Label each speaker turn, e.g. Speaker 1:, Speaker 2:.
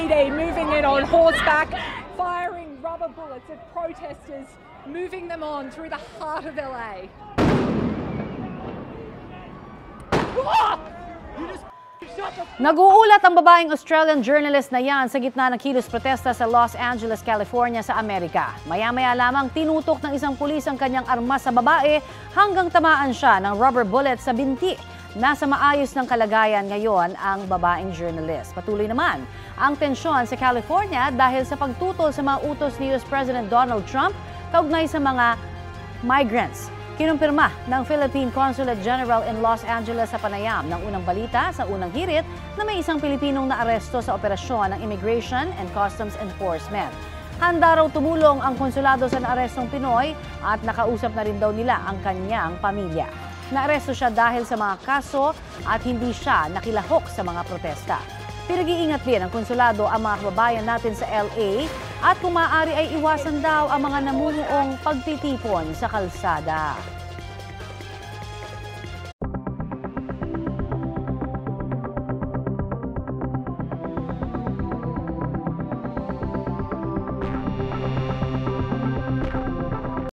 Speaker 1: LAPD moving in on horseback, firing rubber bullets at protesters, moving them on through the heart of LA.
Speaker 2: Nag-uulat ang babaeng Australian journalist na yan sa gitna ng kilos protesta sa Los Angeles, California sa Amerika. Maya-maya lamang tinutok ng isang pulis ang kanyang armas sa babae hanggang tamaan siya ng rubber bullet sa binti. Nasa maayos ng kalagayan ngayon ang babaeng journalist. Patuloy naman ang tensyon sa California dahil sa pagtutol sa mga utos ni US President Donald Trump kaugnay sa mga migrants. Kinumpirma ng Philippine Consulate General in Los Angeles sa panayam ng unang balita sa unang hirit na may isang Pilipinong naaresto sa operasyon ng Immigration and Customs Enforcement. Handa raw tumulong ang konsulado sa naarestong Pinoy at nakausap na rin daw nila ang kanyang pamilya. Naaresto siya dahil sa mga kaso at hindi siya nakilahok sa mga protesta. Pinag-iingat din ng konsulado ang mga kababayan natin sa LA at kung maaari ay iwasan daw ang mga namumuong pagtitipon sa kalsada.